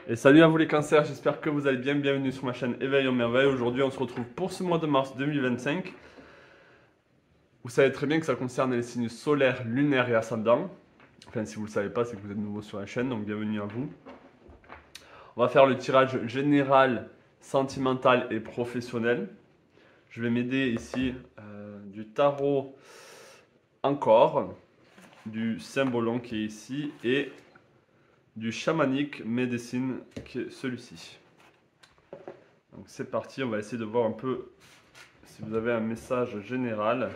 Et salut à vous les cancers, j'espère que vous allez bien, bienvenue sur ma chaîne Éveil en Merveille. Aujourd'hui on se retrouve pour ce mois de mars 2025. Vous savez très bien que ça concerne les signes solaires, lunaires et ascendants. Enfin si vous ne le savez pas, c'est que vous êtes nouveau sur la chaîne, donc bienvenue à vous. On va faire le tirage général, sentimental et professionnel. Je vais m'aider ici du tarot encore, du symbolon qui est ici et du chamanique médecine qui est celui-ci. Donc c'est parti, on va essayer de voir un peu si vous avez un message général.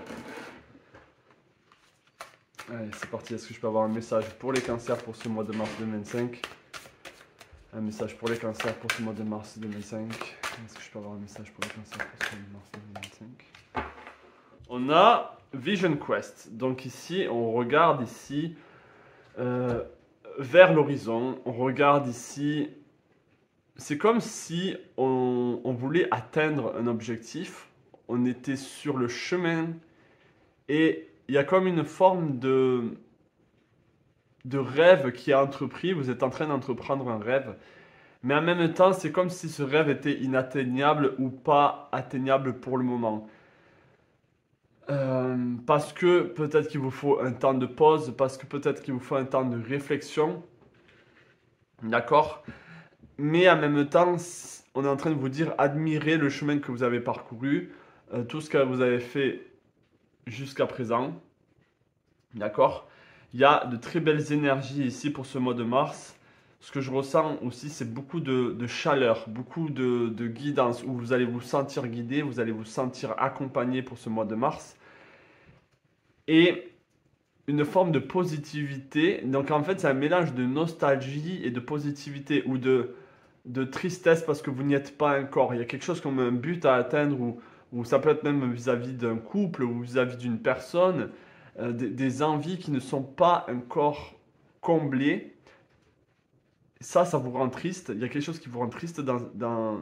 Allez, c'est parti, est-ce que je peux avoir un message pour les cancers pour ce mois de mars 2025? Un message pour les cancers pour ce mois de mars 2025. Est-ce que je peux avoir un message pour les cancers pour ce mois de mars 2025? On a Vision Quest. Donc ici, on regarde ici vers l'horizon. On regarde ici. C'est comme si on voulait atteindre un objectif. On était sur le chemin et il y a comme une forme de rêve qui est entrepris. Vous êtes en train d'entreprendre un rêve. Mais en même temps, c'est comme si ce rêve était inatteignable ou pas atteignable pour le moment. Parce que peut-être qu'il vous faut un temps de pause, parce que peut-être qu'il vous faut un temps de réflexion. D'accord? Mais en même temps, on est en train de vous dire, admirez le chemin que vous avez parcouru, tout ce que vous avez fait jusqu'à présent. D'accord? Il y a de très belles énergies ici pour ce mois de mars. Ce que je ressens aussi, c'est beaucoup de chaleur, beaucoup de guidance, où vous allez vous sentir guidé, vous allez vous sentir accompagné pour ce mois de mars. Et une forme de positivité. Donc en fait, c'est un mélange de nostalgie et de positivité, ou de tristesse parce que vous n'y êtes pas encore. Il y a quelque chose comme un but à atteindre, ou ça peut être même vis-à-vis d'un couple ou vis-à-vis d'une personne, des envies qui ne sont pas encore comblées. Ça vous rend triste. Il y a quelque chose qui vous rend triste dans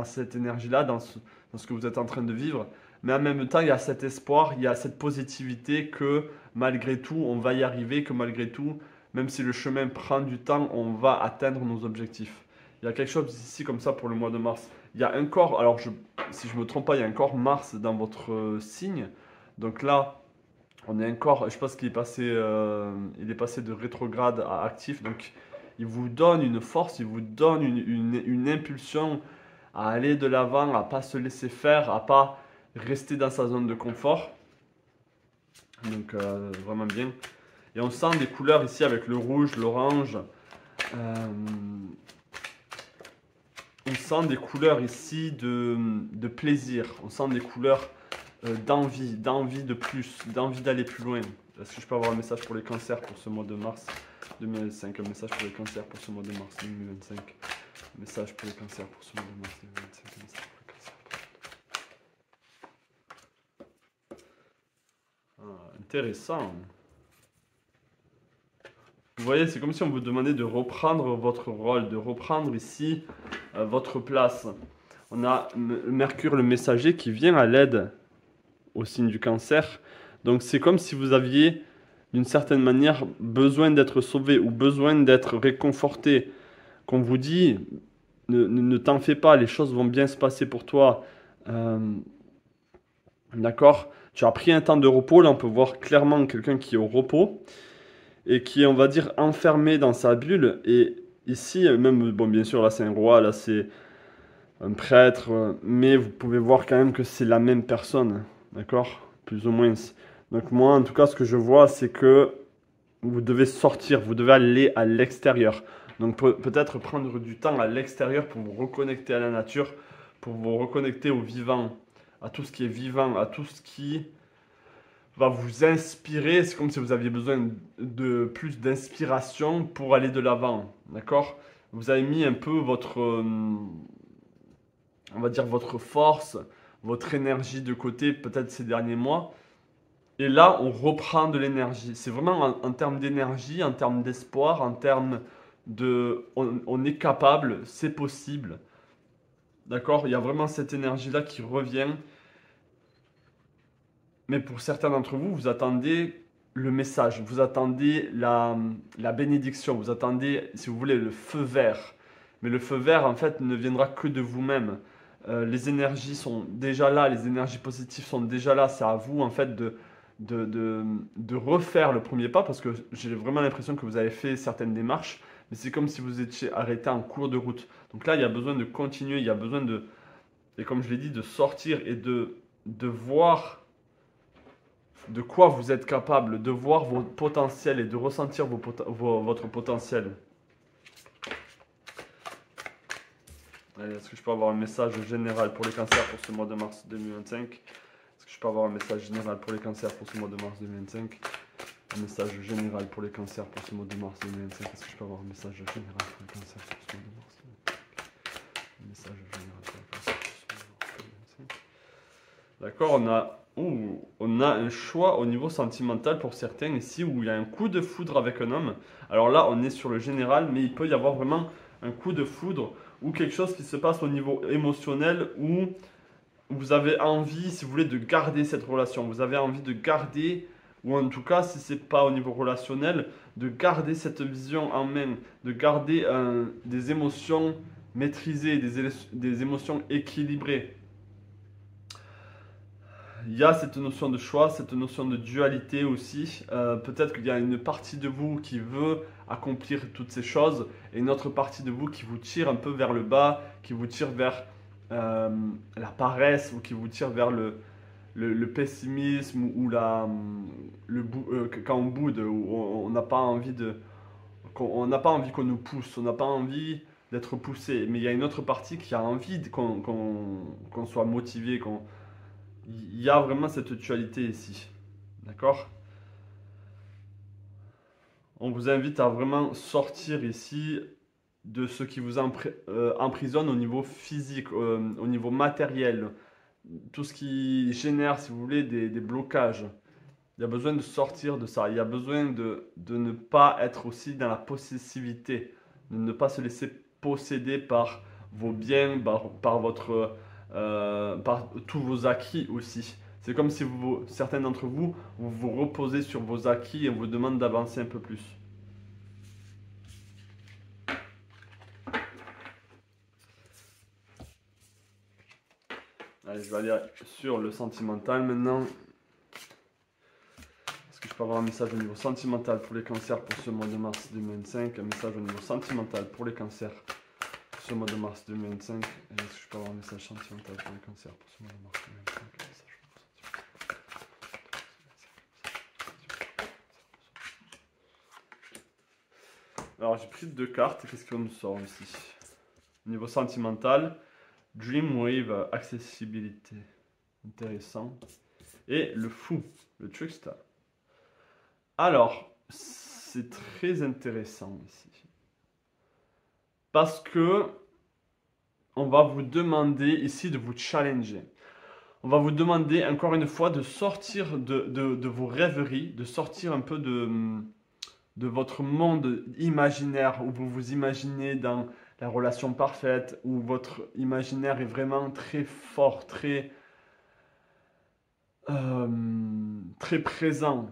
cette énergie-là, dans ce que vous êtes en train de vivre. Mais en même temps, il y a cet espoir, il y a cette positivité que malgré tout, on va y arriver, que malgré tout, même si le chemin prend du temps, on va atteindre nos objectifs. Il y a quelque chose ici comme ça pour le mois de mars. Il y a un corps, alors si je ne me trompe pas, il y a un corps Mars dans votre signe. Donc là, on est un corps, je pense qu'il est passé de rétrograde à actif. Donc il vous donne une force, il vous donne une impulsion à aller de l'avant, à ne pas se laisser faire, à ne pas rester dans sa zone de confort. Donc vraiment bien. Et on sent des couleurs ici avec le rouge, l'orange. On sent des couleurs ici de plaisir. On sent des couleurs d'envie de plus, d'envie d'aller plus loin. Est-ce que je peux avoir un message pour les cancers pour ce mois de mars 2025? Un message pour les cancers pour ce mois de mars 2025. Un message pour les cancers pour ce mois de mars 2025. Un message pour les cancers. Intéressant. Vous voyez, c'est comme si on vous demandait de reprendre votre rôle, de reprendre ici votre place. On a Mercure le messager qui vient à l'aide au signe du cancer. Donc c'est comme si vous aviez d'une certaine manière besoin d'être sauvé ou besoin d'être réconforté. Qu'on vous dit, ne t'en fais pas, les choses vont bien se passer pour toi. D'accord? Tu as pris un temps de repos, là on peut voir clairement quelqu'un qui est au repos et qui est, on va dire, enfermé dans sa bulle. Et ici, même, bon bien sûr là c'est un roi, là c'est un prêtre, mais vous pouvez voir quand même que c'est la même personne, d'accord? Plus ou moins. Donc moi, en tout cas, ce que je vois, c'est que vous devez sortir, vous devez aller à l'extérieur. Donc peut-être prendre du temps à l'extérieur pour vous reconnecter à la nature, pour vous reconnecter au vivant, à tout ce qui est vivant, à tout ce qui va vous inspirer. C'est comme si vous aviez besoin de plus d'inspiration pour aller de l'avant, d'accord? Vous avez mis un peu votre... on va dire votre force, votre énergie de côté peut-être ces derniers mois. Et là, on reprend de l'énergie. C'est vraiment en termes d'énergie, en termes d'espoir, en termes de... On est capable, c'est possible. D'accord? Il y a vraiment cette énergie-là qui revient. Mais pour certains d'entre vous, vous attendez le message, vous attendez la bénédiction, vous attendez, si vous voulez, le feu vert. Mais le feu vert, en fait, ne viendra que de vous-même. Les énergies sont déjà là, les énergies positives sont déjà là. C'est à vous, en fait, de refaire le premier pas parce que j'ai vraiment l'impression que vous avez fait certaines démarches, mais c'est comme si vous étiez arrêté en cours de route. Donc là, il y a besoin de continuer, il y a besoin de, et comme je l'ai dit, de sortir et de voir de quoi vous êtes capable, de voir vos potentiels et de ressentir votre potentiel. Allez, est-ce que je peux avoir un message général pour les cancers pour ce mois de mars 2025? Est-ce que je peux avoir un message général pour les cancers pour ce mois de mars 2025? Un message général pour les cancers pour ce mois de mars 2025. Est-ce que je peux avoir un message général pour les cancers pour ce mois de mars 2025? Un message général pour les cancers pour ce mois de mars 2025. D'accord, on a un choix au niveau sentimental pour certains ici où il y a un coup de foudre avec un homme. Alors là, on est sur le général, mais il peut y avoir vraiment un coup de foudre ou quelque chose qui se passe au niveau émotionnel où vous avez envie, si vous voulez, de garder cette relation. Vous avez envie de garder, ou en tout cas, si ce n'est pas au niveau relationnel, de garder cette vision en main, de garder des émotions maîtrisées, des émotions équilibrées. Il y a cette notion de choix, cette notion de dualité aussi. Peut-être qu'il y a une partie de vous qui veut accomplir toutes ces choses et une autre partie de vous qui vous tire un peu vers le bas, qui vous tire vers la paresse ou qui vous tire vers le pessimisme ou quand on boude, où on n'a pas envie on n'a pas envie qu'on nous pousse, on n'a pas envie d'être poussé. Mais il y a une autre partie qui a envie qu'on soit motivé, il y a vraiment cette dualité ici. D'accord? On vous invite à vraiment sortir ici de ce qui vous emprisonne au niveau physique, au niveau matériel. Tout ce qui génère, si vous voulez, des blocages. Il y a besoin de sortir de ça. Il y a besoin de ne pas être aussi dans la possessivité. De ne pas se laisser posséder par vos biens, par tous vos acquis aussi. C'est comme si certains d'entre vous, vous vous reposez sur vos acquis et on vous demande d'avancer un peu plus. Allez, je vais aller sur le sentimental maintenant. Est-ce que je peux avoir un message au niveau sentimental pour les cancers pour ce mois de mars 2025? Un message au niveau sentimental pour les cancers pour ce mois de mars 2025. Est-ce que je peux avoir un message sentimental pour les cancers pour ce mois de mars 2025? Alors j'ai pris deux cartes, qu'est-ce qu'on nous sort ici? Au niveau sentimental, Dreamwave accessibilité, intéressant. Et le fou, le trickster. Alors, c'est très intéressant ici. Parce que on va vous demander ici de vous challenger. On va vous demander encore une fois de sortir de vos rêveries, de sortir un peu de votre monde imaginaire où vous vous imaginez dans la relation parfaite, où votre imaginaire est vraiment très fort, très présent.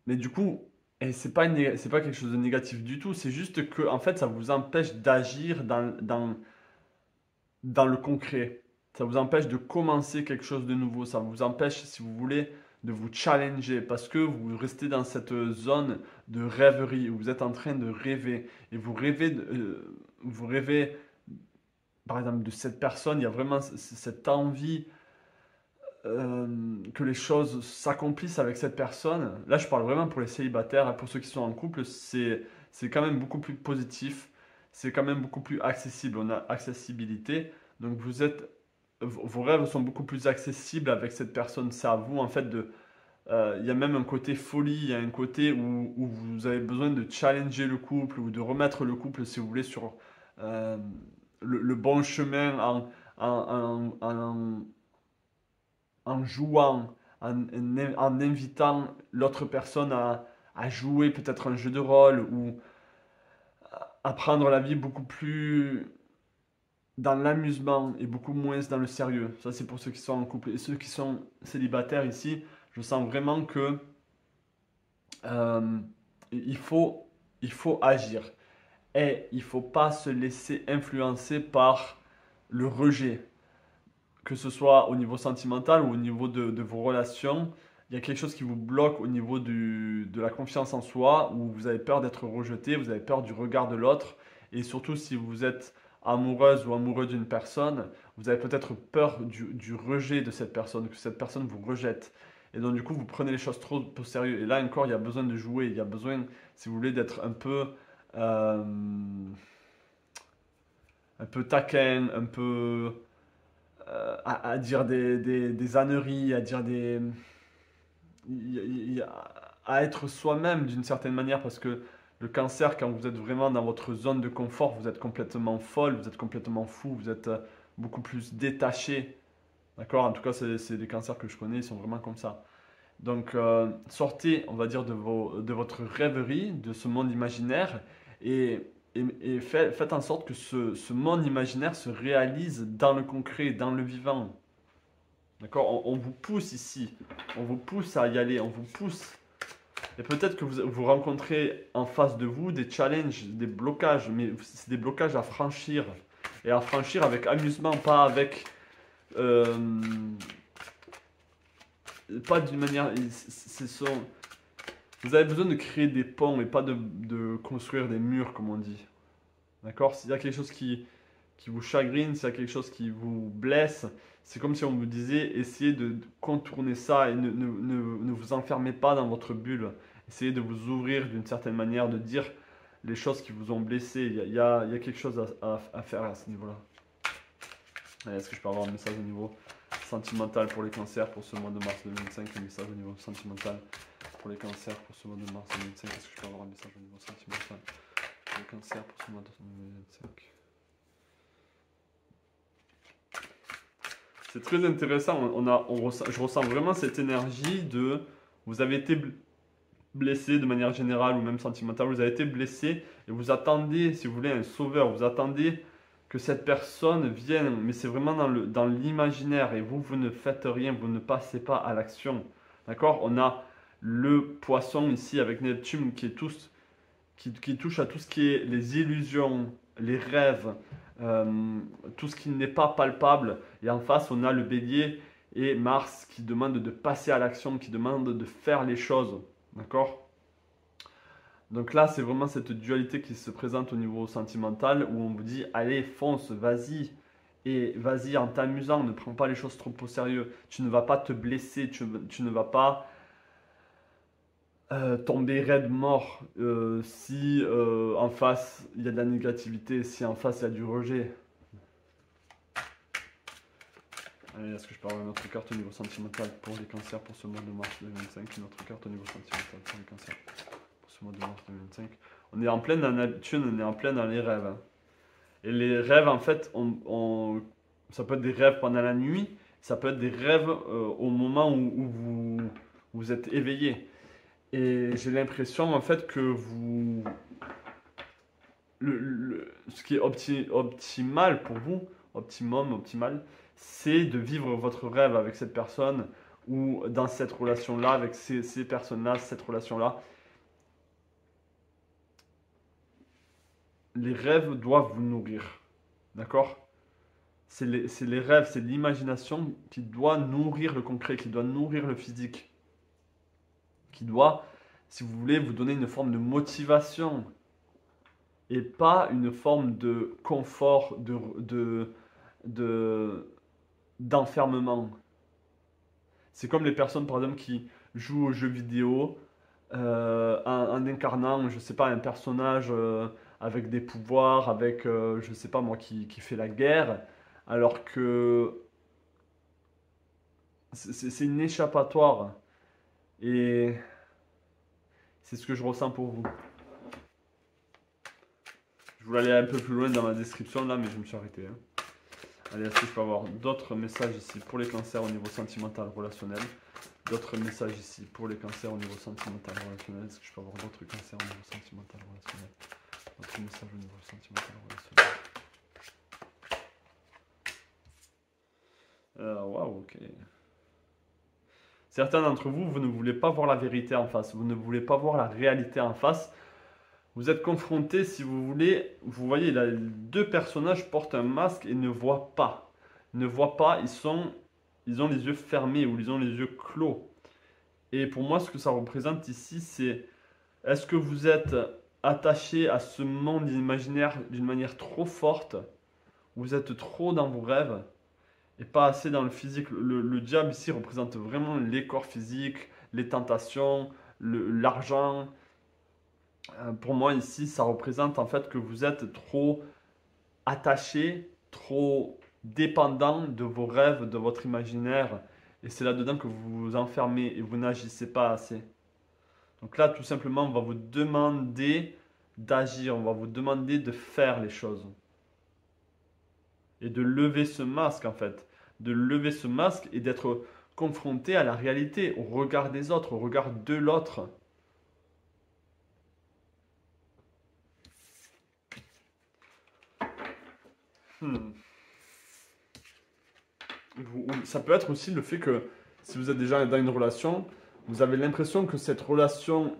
Mais du coup, et c'est pas quelque chose de négatif du tout, c'est juste que en fait, ça vous empêche d'agir dans le concret. Ça vous empêche de commencer quelque chose de nouveau. Ça vous empêche, si vous voulez, de vous challenger parce que vous restez dans cette zone de rêverie où vous êtes en train de rêver et vous rêvez par exemple de cette personne. Il y a vraiment cette envie que les choses s'accomplissent avec cette personne. Là, je parle vraiment pour les célibataires, hein. Pour ceux qui sont en couple, c'est quand même beaucoup plus positif, c'est quand même beaucoup plus accessible. On a accessibilité, donc vos rêves sont beaucoup plus accessibles avec cette personne. C'est à vous en fait il y a même un côté folie, il y a un côté où vous avez besoin de challenger le couple ou de remettre le couple, si vous voulez, sur euh, le bon chemin en jouant, en invitant l'autre personne à jouer peut-être un jeu de rôle ou à prendre la vie beaucoup plus dans l'amusement et beaucoup moins dans le sérieux. Ça, c'est pour ceux qui sont en couple. Et ceux qui sont célibataires ici, je sens vraiment que Euh, il faut, il faut agir. Et il ne faut pas se laisser influencer par le rejet, que ce soit au niveau sentimental ou au niveau de vos relations. Il y a quelque chose qui vous bloque au niveau de la confiance en soi, où vous avez peur d'être rejeté, vous avez peur du regard de l'autre. Et surtout, si vous êtes amoureuse ou amoureux d'une personne, vous avez peut-être peur du rejet de cette personne, que cette personne vous rejette. Et donc, du coup, vous prenez les choses trop au sérieux. Et là encore, il y a besoin de jouer, il y a besoin, si vous voulez, d'être euh, un peu taquin, un peu à dire des âneries, à dire des, à être soi-même d'une certaine manière, parce que le cancer, quand vous êtes vraiment dans votre zone de confort, vous êtes complètement folle, vous êtes complètement fou, vous êtes beaucoup plus détaché. D'accord? En tout cas, c'est des cancers que je connais, ils sont vraiment comme ça. Donc, sortez, on va dire, de votre rêverie, de ce monde imaginaire, et, faites en sorte que ce monde imaginaire se réalise dans le concret, dans le vivant. D'accord? On vous pousse ici, on vous pousse à y aller, on vous pousse. Et peut-être que vous rencontrez en face de vous des challenges, des blocages, mais c'est des blocages à franchir. Et à franchir avec amusement, pas avec pas d'une manière. Vous avez besoin de créer des ponts et pas de construire des murs, comme on dit. D'accord? S'il y a quelque chose qui vous chagrine, s'il y a quelque chose qui vous blesse, c'est comme si on vous disait essayez de contourner ça et ne vous enfermez pas dans votre bulle. Essayez de vous ouvrir d'une certaine manière, de dire les choses qui vous ont blessé. Il y a quelque chose à faire à ce niveau-là. Est-ce que je peux avoir un message au niveau sentimental pour les cancers pour ce mois de mars 2025? Un message au niveau sentimental pour les cancers pour ce mois de mars 2025. Est-ce que je peux avoir un message au niveau sentimental pour les cancers pour ce mois de 2025? C'est très intéressant. Je ressens vraiment cette énergie de vous avez été blessé de manière générale ou même sentimentale, vous avez été blessé et vous attendez, si vous voulez, un sauveur. Vous attendez que cette personne vienne, mais c'est vraiment dans l'imaginaire et vous ne faites rien, vous ne passez pas à l'action. D'accord? On a le poisson ici avec Neptune qui touche à tout ce qui est les illusions, les rêves, tout ce qui n'est pas palpable. Et en face, on a le bélier et Mars qui demande de passer à l'action, qui demande de faire les choses. D'accord? Donc là, c'est vraiment cette dualité qui se présente au niveau sentimental où on vous dit, allez, fonce, vas-y. Et vas-y en t'amusant, ne prends pas les choses trop au sérieux. Tu ne vas pas te blesser, tu ne vas pas tomber raide mort si en face il y a de la négativité, si en face il y a du rejet. Allez, est-ce que je peux avoir une autre carte au niveau sentimental pour les cancers pour ce mois de mars 2025? Une autre carte au niveau sentimental pour les cancers pour ce mois de mars 2025. On est en plein dans la Neptune, on est en plein dans les rêves. Hein. Et les rêves, en fait, ça peut être des rêves pendant la nuit, ça peut être des rêves au moment où vous êtes éveillé. Et j'ai l'impression, en fait, que ce qui est optimal pour vous, optimal, c'est de vivre votre rêve avec cette personne ou dans cette relation-là, avec ces personnes-là, cette relation-là. Les rêves doivent vous nourrir. D'accord? C'est les rêves, c'est l'imagination qui doit nourrir le concret, qui doit nourrir le physique, qui doit, si vous voulez, vous donner une forme de motivation et pas une forme de confort, de- d'enfermement. C'est comme les personnes, par exemple, qui jouent aux jeux vidéo en incarnant, je sais pas, un personnage avec des pouvoirs, avec, je sais pas moi, qui fait la guerre, alors que c'est une échappatoire. Et c'est ce que je ressens pour vous. Je voulais aller un peu plus loin dans ma description là, mais je me suis arrêté. Hein. Allez, est-ce que je peux avoir d'autres messages ici pour les cancers au niveau sentimental relationnel? D'autres messages ici pour les cancers au niveau sentimental relationnel. Est-ce que je peux avoir d'autres cancers au niveau sentimental relationnel? D'autres messages au niveau sentimental relationnel. Waouh, ok. Certains d'entre vous, vous ne voulez pas voir la vérité en face, vous ne voulez pas voir la réalité en face. Vous êtes confronté, si vous voulez, vous voyez, là, deux personnages portent un masque et ne voient pas. Ne voient pas, ils ont les yeux fermés ou ils ont les yeux clos. Et pour moi, ce que ça représente ici, c'est est-ce que vous êtes attaché à ce monde imaginaire d'une manière trop forte, vous êtes trop dans vos rêves et pas assez dans le physique. Le diable ici représente vraiment les corps physiques, les tentations, l'argent. Pour moi ici, ça représente en fait que vous êtes trop attaché, trop dépendant de vos rêves, de votre imaginaire. Et c'est là-dedans que vous vous enfermez et vous n'agissez pas assez. Donc là, tout simplement, on va vous demander d'agir, on va vous demander de faire les choses. Et de lever ce masque en fait. De lever ce masque et d'être confronté à la réalité, au regard des autres, au regard de l'autre. Ça peut être aussi le fait que si vous êtes déjà dans une relation, vous avez l'impression que cette relation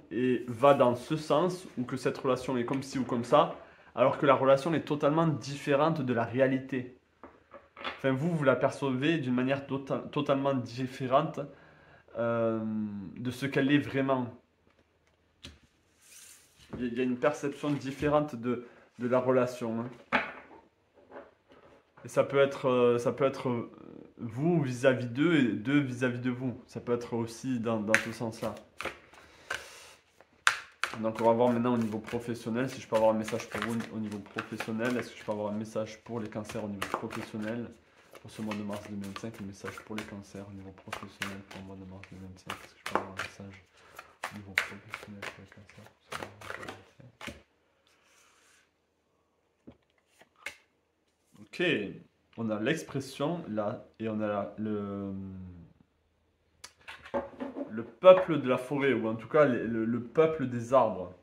va dans ce sens ou que cette relation est comme ci ou comme ça, alors que la relation est totalement différente de la réalité. Enfin, vous la percevez d'une manière totalement différente de ce qu'elle est vraiment. Il y a une perception différente de la relation. Hein. Et ça peut être vous vis-à-vis d'eux et d'eux vis-à-vis de vous. Ça peut être aussi dans ce sens-là. Donc on va voir maintenant au niveau professionnel, si je peux avoir un message pour vous au niveau professionnel. Est-ce que je peux avoir un message pour les cancers au niveau professionnel pour ce mois de mars 2025, un message pour les cancers au niveau professionnel pour le mois de mars 2025. Est-ce que je peux avoir un message au niveau professionnel pour les cancers pour ce mois de mars 2025? Ok, on a l'expression là et on a le peuple de la forêt, ou en tout cas le peuple des arbres.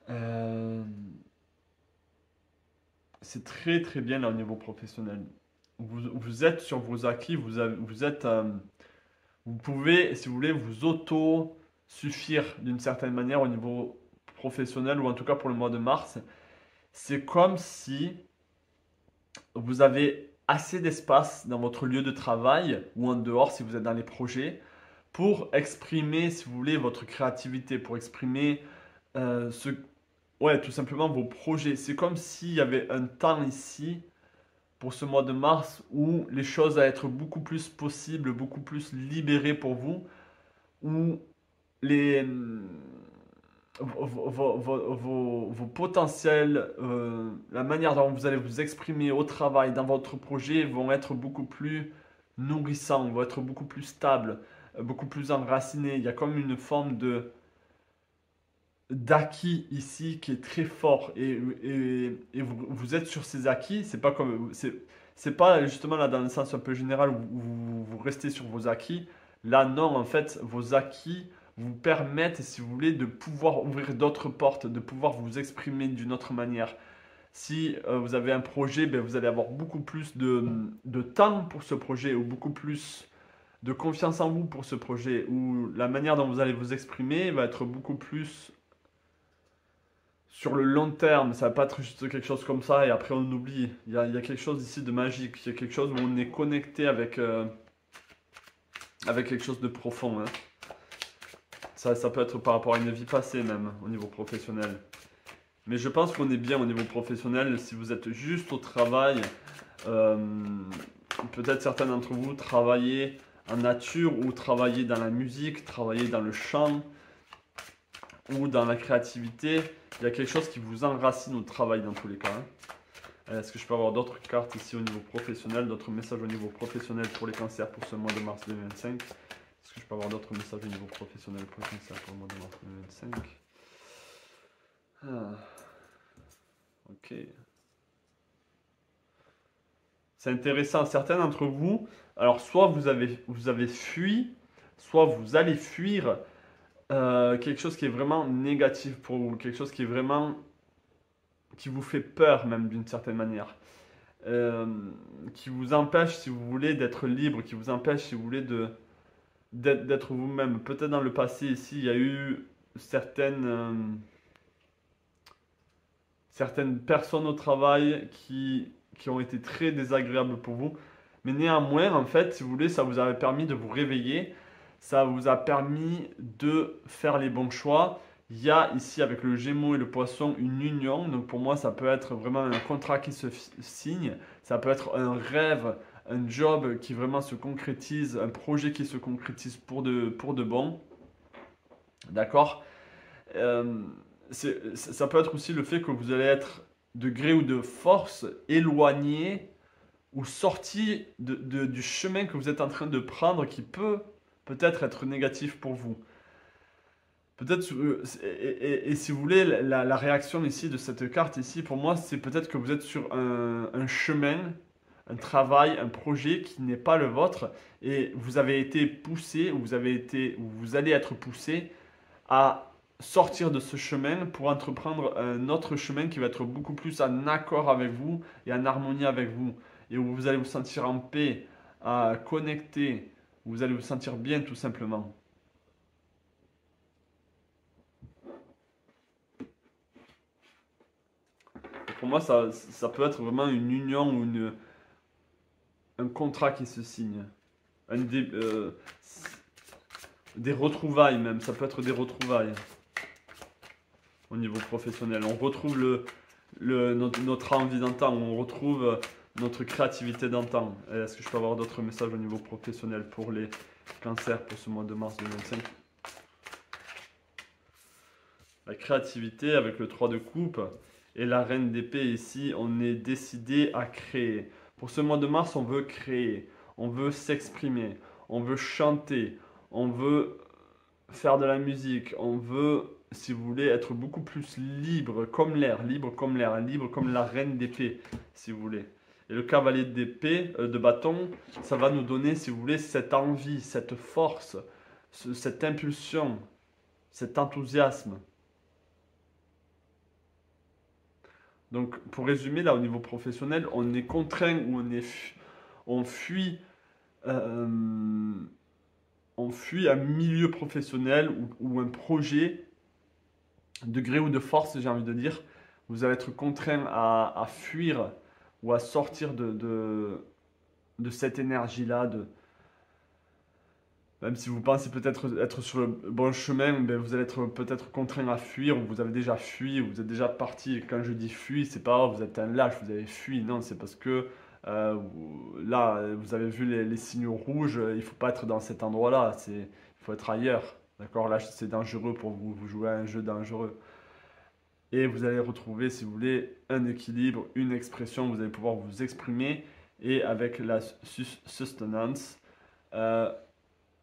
Euh, c'est très très bien là au niveau professionnel. Vous êtes sur vos acquis, vous pouvez, si vous voulez, vous auto-suffire d'une certaine manière au niveau professionnel, ou en tout cas pour le mois de mars. C'est comme si vous avez assez d'espace dans votre lieu de travail ou en dehors si vous êtes dans les projets pour exprimer, si vous voulez, votre créativité, pour exprimer ouais, tout simplement vos projets. C'est comme s'il y avait un temps ici pour ce mois de mars où les choses allaient être beaucoup plus possibles, beaucoup plus libérées pour vous, où les, vos potentiels, la manière dont vous allez vous exprimer au travail, dans votre projet, vont être beaucoup plus nourrissants, vont être beaucoup plus stables, beaucoup plus enracinés. Il y a comme une forme d'acquis ici qui est très fort et vous êtes sur ces acquis, c'est pas justement là dans le sens un peu général où vous restez sur vos acquis. Là non, en fait, vos acquis vous permettent, si vous voulez, de pouvoir ouvrir d'autres portes, de pouvoir vous exprimer d'une autre manière. Si vous avez un projet, ben, vous allez avoir beaucoup plus de temps pour ce projet ou beaucoup plus de confiance en vous pour ce projet, ou la manière dont vous allez vous exprimer va être beaucoup plus sur le long terme. Ça va pas être juste quelque chose comme ça et après on oublie. Il y a quelque chose ici de magique, il y a quelque chose où on est connecté avec, avec quelque chose de profond. Hein. Ça peut être par rapport à une vie passée même, au niveau professionnel. Mais je pense qu'on est bien au niveau professionnel. Si vous êtes juste au travail, euh, peut-être certains d'entre vous travaillez en nature ou travaillez dans la musique, travaillez dans le chant ou dans la créativité. Il y a quelque chose qui vous enracine au travail dans tous les cas. Hein. Est-ce que je peux avoir d'autres cartes ici au niveau professionnel, d'autres messages au niveau professionnel pour les cancers pour ce mois de mars 2025? Est-ce que je peux avoir d'autres messages au niveau professionnel pour les cancers pour le mois de mars 2025? Ok. C'est intéressant. Certains d'entre vous, alors soit vous avez fui, soit vous allez fuir quelque chose qui est vraiment négatif pour vous, quelque chose qui est vraiment qui vous fait peur même d'une certaine manière, qui vous empêche si vous voulez d'être libre, qui vous empêche si vous voulez d'être vous-même. Peut-être dans le passé ici, il y a eu certaines personnes au travail qui ont été très désagréables pour vous. Mais néanmoins, en fait, si vous voulez, ça vous a permis de vous réveiller, ça vous a permis de faire les bons choix. Il y a ici avec le Gémeaux et le Poisson une union. Donc pour moi, ça peut être vraiment un contrat qui se signe, ça peut être un rêve, un job qui vraiment se concrétise, un projet qui se concrétise pour de bon. D'accord? Euh, Ça peut être aussi le fait que vous allez être de gré ou de force éloigné ou sorti du chemin que vous êtes en train de prendre qui peut peut-être être négatif pour vous. Peut-être, et si vous voulez, la réaction ici de cette carte ici, pour moi, c'est peut-être que vous êtes sur un chemin, un travail, un projet qui n'est pas le vôtre et vous avez été poussé, ou vous allez être poussé à sortir de ce chemin pour entreprendre un autre chemin qui va être beaucoup plus en accord avec vous et en harmonie avec vous. Et où vous allez vous sentir en paix, connecté, vous allez vous sentir bien tout simplement. Et pour moi, ça peut être vraiment une union ou un contrat qui se signe. Un des retrouvailles même, ça peut être des retrouvailles au niveau professionnel. On retrouve notre envie d'antan, on retrouve notre créativité d'antan. Est-ce que je peux avoir d'autres messages au niveau professionnel pour les cancers pour ce mois de mars 2025? La créativité avec le 3 de coupe et la reine d'épée ici, on est décidé à créer. Pour ce mois de mars, on veut créer, on veut s'exprimer, on veut chanter, on veut faire de la musique, on veut, si vous voulez, être beaucoup plus libre comme l'air, libre comme la reine d'épée, si vous voulez. Et le cavalier d'épée, de bâton, ça va nous donner, si vous voulez, cette envie, cette force, cette impulsion, cet enthousiasme. Donc, pour résumer, là, au niveau professionnel, on est contraint ou on fuit, euh, on fuit un milieu professionnel ou un projet de gré ou de force, j'ai envie de dire. Vous allez être contraint à fuir ou à sortir de cette énergie-là. Même si vous pensez peut-être être sur le bon chemin, ben vous allez être peut-être contraint à fuir, ou vous avez déjà fui, ou vous êtes déjà parti. Et quand je dis fui, c'est pas vous êtes un lâche, vous avez fui. Non, c'est parce que là, vous avez vu les signaux rouges, il faut pas être dans cet endroit-là, il faut être ailleurs. D'accord? Là, c'est dangereux pour vous, vous jouez à un jeu dangereux. Et vous allez retrouver, si vous voulez, un équilibre, une expression, vous allez pouvoir vous exprimer. Et avec la sustenance, euh,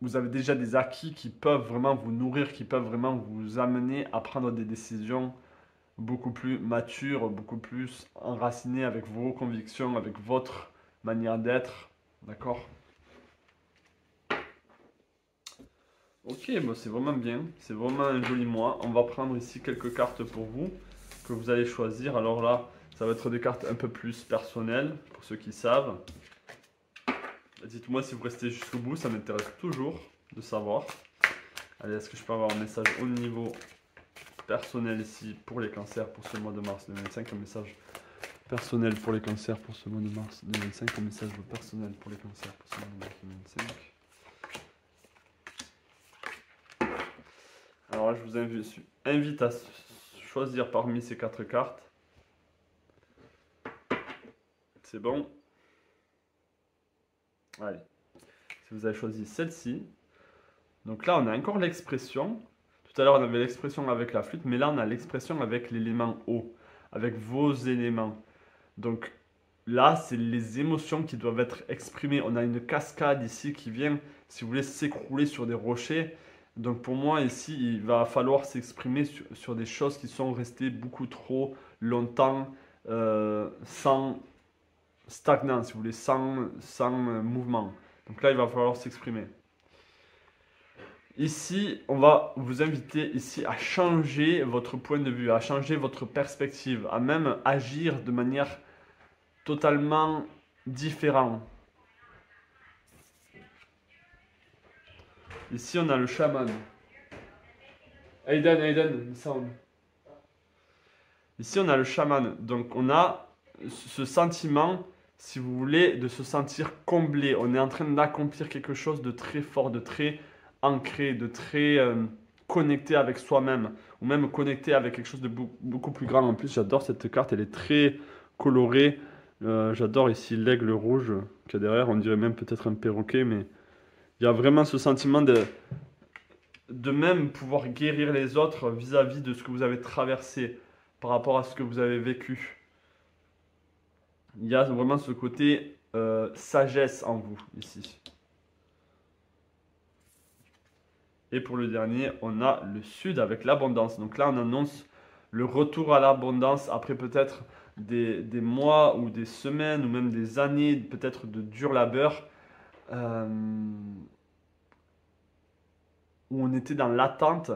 vous avez déjà des acquis qui peuvent vraiment vous nourrir, qui peuvent vraiment vous amener à prendre des décisions beaucoup plus matures, beaucoup plus enracinées avec vos convictions, avec votre manière d'être. D'accord? Ok, bon, c'est vraiment bien. C'est vraiment un joli mois. On va prendre ici quelques cartes pour vous que vous allez choisir. Alors là, ça va être des cartes un peu plus personnelles pour ceux qui savent. Dites-moi si vous restez jusqu'au bout, ça m'intéresse toujours de savoir. Allez, est-ce que je peux avoir un message au niveau personnel ici pour les cancers pour ce mois de mars 2025? Un message personnel pour les cancers pour ce mois de mars 2025. Un message personnel pour les cancers pour ce mois de mars 2025. Alors là, je vous invite à choisir parmi ces 4 cartes. C'est bon. Allez. Si vous avez choisi celle-ci. Donc là, on a encore l'expression. Tout à l'heure, on avait l'expression avec la flûte, mais là, on a l'expression avec l'élément eau, avec vos éléments. Donc là, c'est les émotions qui doivent être exprimées. On a une cascade ici qui vient, si vous voulez, s'écrouler sur des rochers. Donc pour moi, ici, il va falloir s'exprimer sur des choses qui sont restées beaucoup trop longtemps sans stagnant, si vous voulez, sans mouvement. Donc là, il va falloir s'exprimer. Ici, on va vous inviter ici à changer votre point de vue, à changer votre perspective, à même agir de manière totalement différente. Ici, on a le chaman. Aiden, sound. Ici, on a le chaman. Donc, on a ce sentiment, si vous voulez, de se sentir comblé. On est en train d'accomplir quelque chose de très fort, de très ancré, de très connecté avec soi-même. Ou même connecté avec quelque chose de beaucoup plus grand. En plus, j'adore cette carte. Elle est très colorée. J'adore ici l'aigle rouge qu'il y a derrière. On dirait même peut-être un perroquet, mais il y a vraiment ce sentiment de même pouvoir guérir les autres vis-à-vis de ce que vous avez traversé par rapport à ce que vous avez vécu. Il y a vraiment ce côté sagesse en vous ici. Et pour le dernier, on a le sud avec l'abondance. Donc là, on annonce le retour à l'abondance après peut-être des mois ou des semaines ou même des années peut-être de dur labeur. euh, où on était dans l'attente.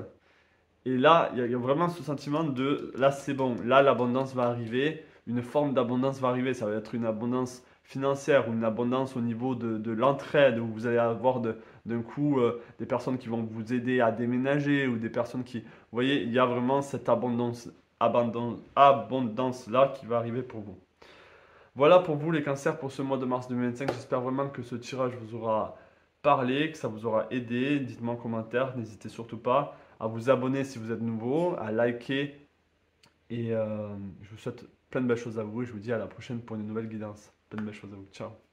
Et là, il y a vraiment ce sentiment de là, c'est bon, là, l'abondance va arriver, une forme d'abondance va arriver. Ça va être une abondance financière ou une abondance au niveau de l'entraide, où vous allez avoir d'un coup des personnes qui vont vous aider à déménager ou des personnes qui. Vous voyez, il y a vraiment cette abondance là qui va arriver pour vous. Voilà pour vous les cancers pour ce mois de mars 2025. J'espère vraiment que ce tirage vous aura parlé, que ça vous aura aidé. Dites-moi en commentaire, n'hésitez surtout pas à vous abonner si vous êtes nouveau, à liker. Et je vous souhaite plein de belles choses à vous et je vous dis à la prochaine pour une nouvelle guidance. Plein de belles choses à vous. Ciao.